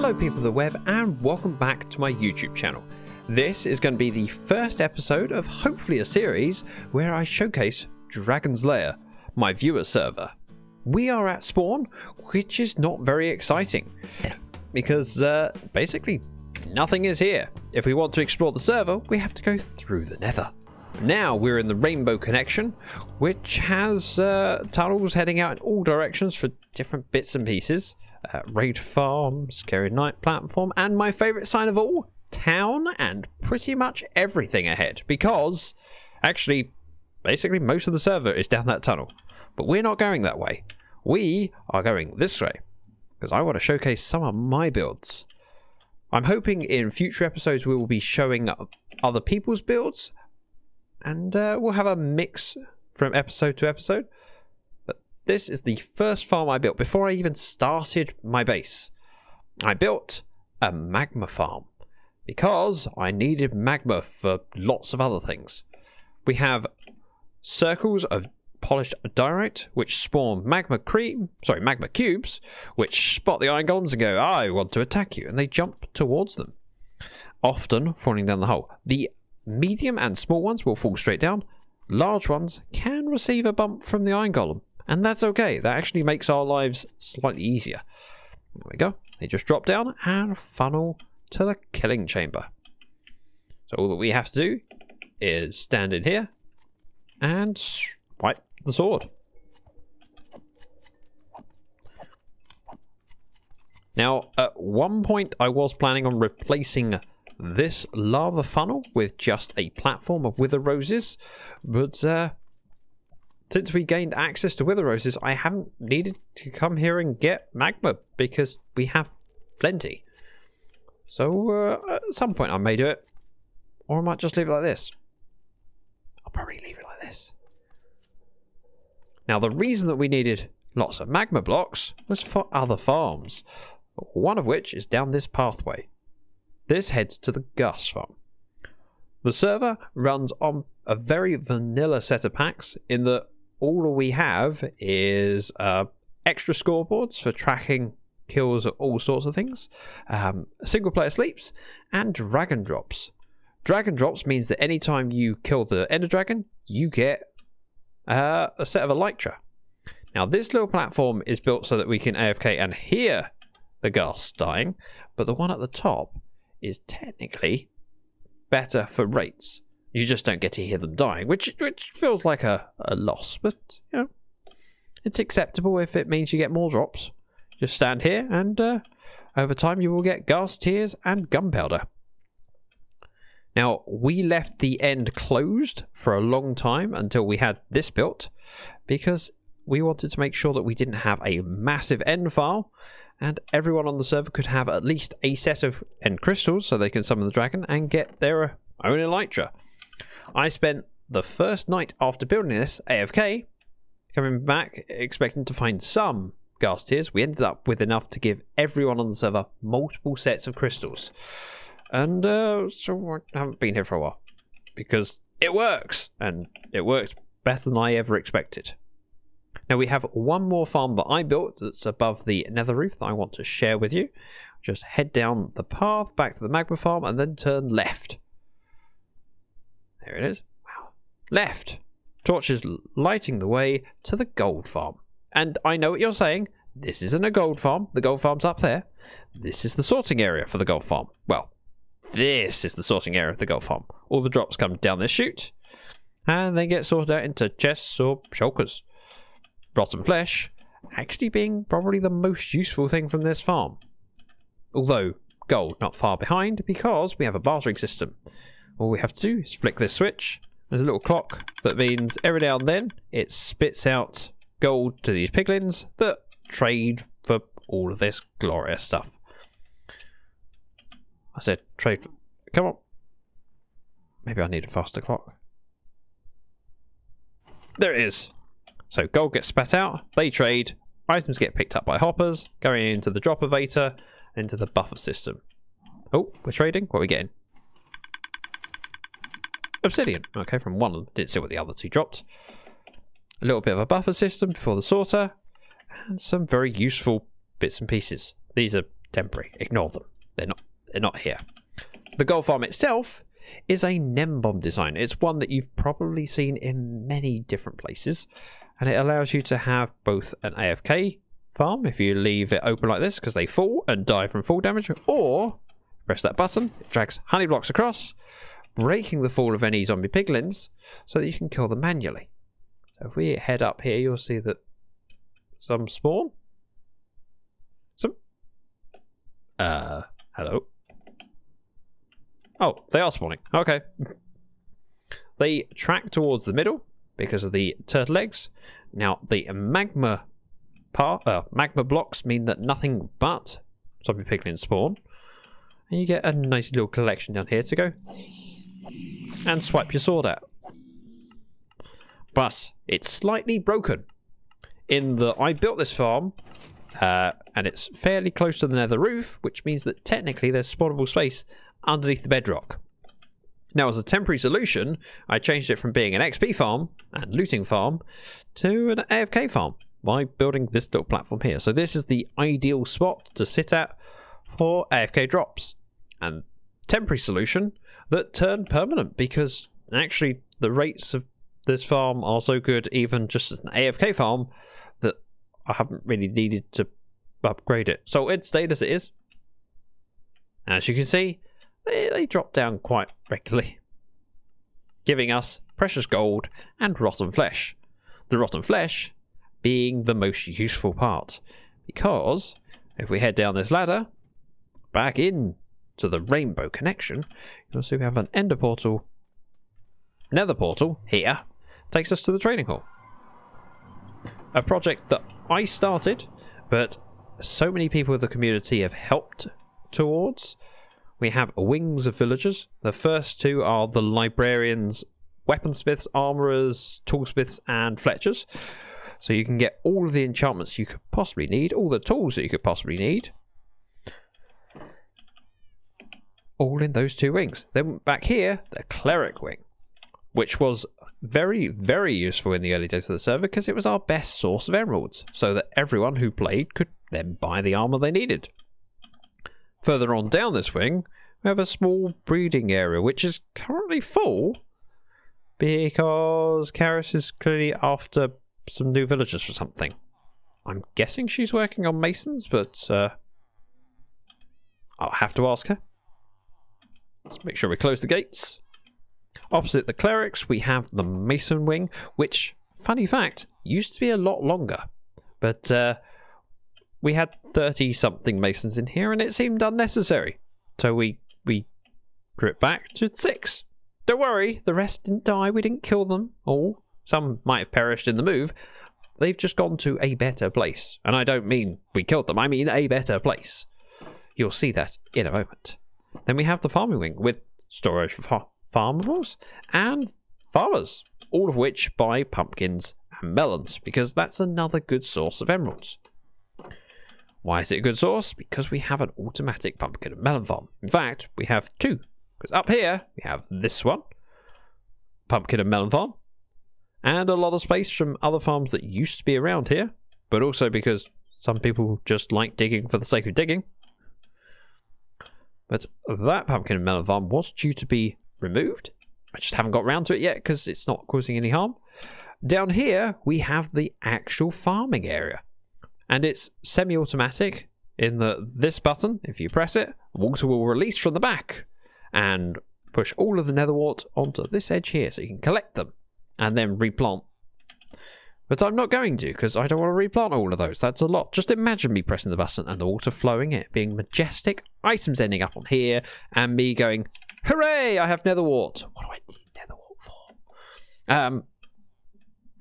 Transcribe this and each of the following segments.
Hello people of the web and welcome back to my YouTube channel. This is going to be the first episode of hopefully a series where I showcase Dragon's Lair, my viewer server. We are at spawn, which is not very exciting because basically nothing is here. If we want to explore the server, we have to go through the Nether. Now we're in the Rainbow Connection, which has tunnels heading out in all directions for different bits and pieces. Raid farm, scary night platform, and my favourite sign of all, town, and pretty much everything ahead. Because, actually, basically most of the server is down that tunnel. But we're not going that way. We are going this way. Because I want to showcase some of my builds. I'm hoping in future episodes we will be showing other people's builds. And we'll have a mix from episode to episode. But this is the first farm I built before I even started my base. I built a Magma Farm because I needed magma for lots of other things. We have circles of polished diorite which spawn magma cubes which spot the iron golems and go, I want to attack you, and they jump towards them, often falling down the hole. The medium and small ones will fall straight down. Large ones can receive a bump from the iron golem, and that's okay. That actually makes our lives slightly easier. There we go. They just drop down and funnel to the killing chamber. So all that we have to do is stand in here and swipe the sword. Now, at one point I was planning on replacing this lava funnel with just a platform of wither roses, but since we gained access to wither roses, I haven't needed to come here and get magma because we have plenty. So at some point I may do it, or I might just leave it like this. I'll probably leave it like this. Now the reason that we needed lots of magma blocks was for other farms, one of which is down this pathway. This heads to the Gus farm. The server runs on a very vanilla set of packs in that all we have is extra scoreboards for tracking kills of all sorts of things, single player sleeps, and dragon drops. Dragon drops means that anytime you kill the ender dragon, you get a set of elytra. Now this little platform is built so that we can AFK and hear the Gus dying, but the one at the top is technically better for rates. You just don't get to hear them dying, which feels like a loss, but you know, it's acceptable if it means you get more drops. Just stand here and over time you will get gas, tears, and gunpowder. Now, we left the end closed for a long time until we had this built because we wanted to make sure that we didn't have a massive end file and everyone on the server could have at least a set of end crystals so they can summon the dragon and get their own elytra. I spent the first night after building this AFK, coming back expecting to find some gas tears. We ended up with enough to give everyone on the server multiple sets of crystals. And so I haven't been here for a while because it works, and it worked better than I ever expected. Now we have one more farm that I built that's above the nether roof that I want to share with you. Just head down the path back to the Magma Farm and then turn left. There it is. Wow. Left. Torches lighting the way to the gold farm. And I know what you're saying. This isn't a gold farm. The gold farm's up there. This is the sorting area for the gold farm. Well, this is the sorting area of the gold farm. All the drops come down this chute and they get sorted out into chests or shulkers. Rotten flesh actually being probably the most useful thing from this farm. Although gold not far behind because we have a bartering system. All we have to do is flick this switch. There's a little clock that means every now and then it spits out gold to these piglins that trade for all of this glorious stuff. I said trade for... Come on. Maybe I need a faster clock. There it is. So gold gets spat out, they trade, items get picked up by hoppers, going into the drop elevator, into the buffer system. Oh, we're trading? What are we getting? Obsidian. Okay, from one of them. Didn't see what the other two dropped. A little bit of a buffer system before the sorter, and some very useful bits and pieces. These are temporary. Ignore them. They're not here. The gold farm itself is a nem bomb design. It's one that you've probably seen in many different places, and it allows you to have both an AFK farm if you leave it open like this because they fall and die from fall damage, or press that button, it drags honey blocks across, breaking the fall of any zombie piglins so that you can kill them manually. So if we head up here, you'll see that some spawn. Hello. Oh, they are spawning. Okay. They track towards the middle because of the turtle eggs. Now, the magma blocks mean that nothing but zombie piglins spawn. And you get a nice little collection down here to go and swipe your sword out. But it's slightly broken in that I built this farm and it's fairly close to the nether roof, which means that technically there's spawnable space underneath the bedrock. Now, as a temporary solution, I changed it from being an XP farm and looting farm to an AFK farm by building this little platform here. So this is the ideal spot to sit at for AFK drops. And temporary solution that turned permanent because actually the rates of this farm are so good, even just as an AFK farm, that I haven't really needed to upgrade it. So it stayed as it is. As you can see, they drop down quite regularly, giving us precious gold and rotten flesh. The rotten flesh being the most useful part, because if we head down this ladder back in to the rainbow connection, you'll see we have an ender portal, nether portal here, takes us to the trading hall. A project that I started, but so many people of the community have helped towards. We have wings of villagers. The first two are the librarians, weaponsmiths, armorers, toolsmiths, and fletchers. So you can get all of the enchantments you could possibly need, all the tools that you could possibly need, all in those two wings. Then back here, the cleric wing, which was very, very useful in the early days of the server because it was our best source of emeralds, so that everyone who played could then buy the armor they needed. Further on down this wing, we have a small breeding area, which is currently full because Karis is clearly after some new villagers for something. I'm guessing she's working on masons, but I'll have to ask her. Let's make sure we close the gates. Opposite the clerics, we have the mason wing, which, funny fact, used to be a lot longer. But we had 30-something masons in here, and it seemed unnecessary. So we drew it back to 6. Don't worry, the rest didn't die. We didn't kill them all. Some might have perished in the move. They've just gone to a better place. And I don't mean we killed them. I mean a better place. You'll see that in a moment. Then we have the farming wing with storage for farmables and farmers, all of which buy pumpkins and melons, because that's another good source of emeralds. Why is it a good source? Because we have an automatic pumpkin and melon farm. In fact, we have 2. Because up here, we have this one, pumpkin and melon farm, and a lot of space from other farms that used to be around here, but also because some people just like digging for the sake of digging. But that pumpkin and melon farm was due to be removed. I just haven't got around to it yet because it's not causing any harm. Down here, we have the actual farming area. And it's semi-automatic in that this button, if you press it, water will release from the back and push all of the nether wart onto this edge here so you can collect them and then replant. But I'm not going to because I don't want to replant all of those. That's a lot. Just imagine me pressing the button and the water flowing, it being majestic, items ending up on here, and me going, hooray, I have nether wart. What do I need nether wart for?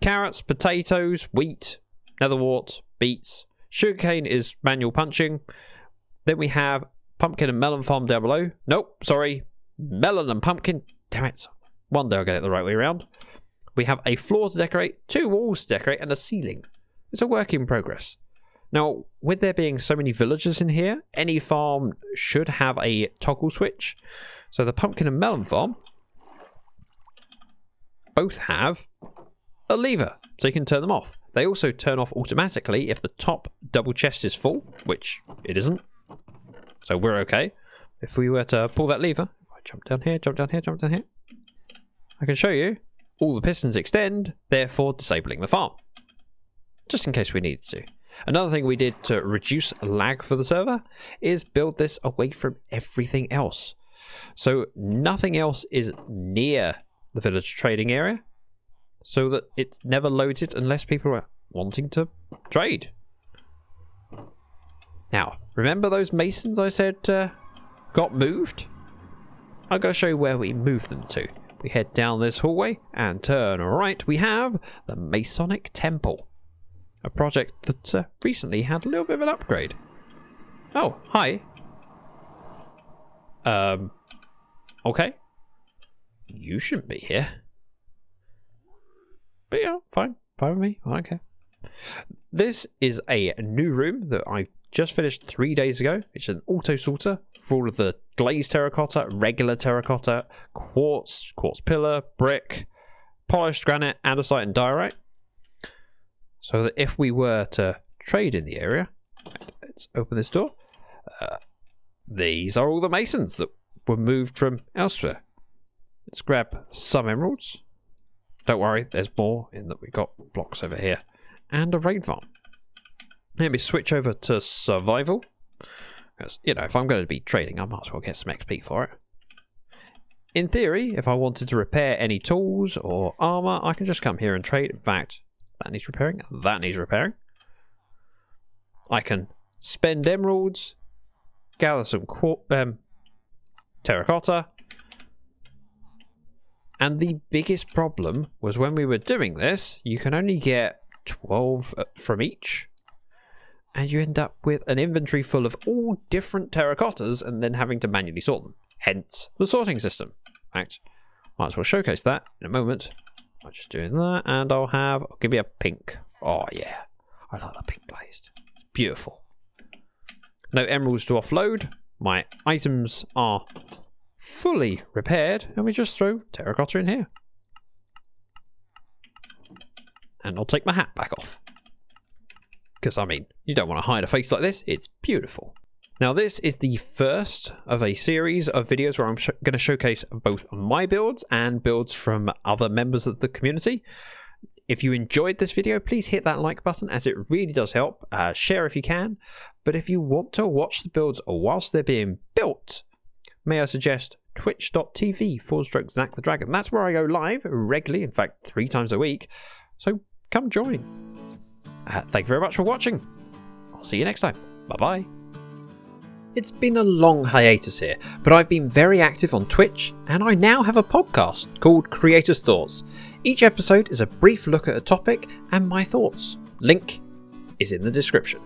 Carrots, potatoes, wheat, nether wart, beets. Sugarcane is manual punching. Then we have pumpkin and melon farm down below. Nope, sorry. Melon and pumpkin. Damn it. One day I'll get it the right way around. We have a floor to decorate, 2 walls to decorate, and a ceiling. It's a work in progress. Now, with there being so many villagers in here, any farm should have a toggle switch. So the pumpkin and melon farm both have a lever, so you can turn them off. They also turn off automatically if the top double chest is full, which it isn't. So we're okay. If we were to pull that lever, if I jump down here, jump down here, jump down here, I can show you all the pistons extend, therefore disabling the farm. Just in case we needed to. Another thing we did to reduce lag for the server is build this away from everything else. So nothing else is near the village trading area, so that it's never loaded unless people are wanting to trade. Now, remember those masons I said got moved? I'm going to show you where we moved them to. We head down this hallway and turn right. We have the Masonic Temple, a project that recently had a little bit of an upgrade. Oh, hi. Okay. You shouldn't be here. But yeah, fine. Fine with me. I don't care. This is a new room that I just finished 3 days ago. It's an auto sorter for all of the glazed terracotta, regular terracotta, quartz pillar, brick, polished granite, andesite, and diorite. So that if we were to trade in the area, let's open this door. These are all the masons that were moved from elsewhere. Let's grab some emeralds. Don't worry, there's more in that we got blocks over here. And a rain farm. Let me switch over to survival. Because, you know, if I'm going to be trading, I might as well get some XP for it. In theory, if I wanted to repair any tools or armor, I can just come here and trade. In fact, that needs repairing. That needs repairing. I can spend emeralds, gather some terracotta. And the biggest problem was when we were doing this, you can only get 12 from each. And you end up with an inventory full of all different terracottas and then having to manually sort them. Hence the sorting system. In fact, might as well showcase that in a moment. I'm just doing that, and I'll give me a pink. Oh yeah, I like that pink glazed. Beautiful. No emeralds to offload. My items are fully repaired, and we just throw terracotta in here. And I'll take my hat back off. Because, I mean, you don't want to hide a face like this. It's beautiful. Now, this is the first of a series of videos where I'm going to showcase both my builds and builds from other members of the community. If you enjoyed this video, please hit that like button, as it really does help. Share if you can. But if you want to watch the builds whilst they're being built, may I suggest twitch.tv/ZactheDragon. That's where I go live regularly, in fact 3 times a week. So come join. Thank you very much for watching. I'll see you next time. Bye-bye. It's been a long hiatus here, but I've been very active on Twitch, and I now have a podcast called Creators Thoughts. Each episode is a brief look at a topic and my thoughts. Link is in the description.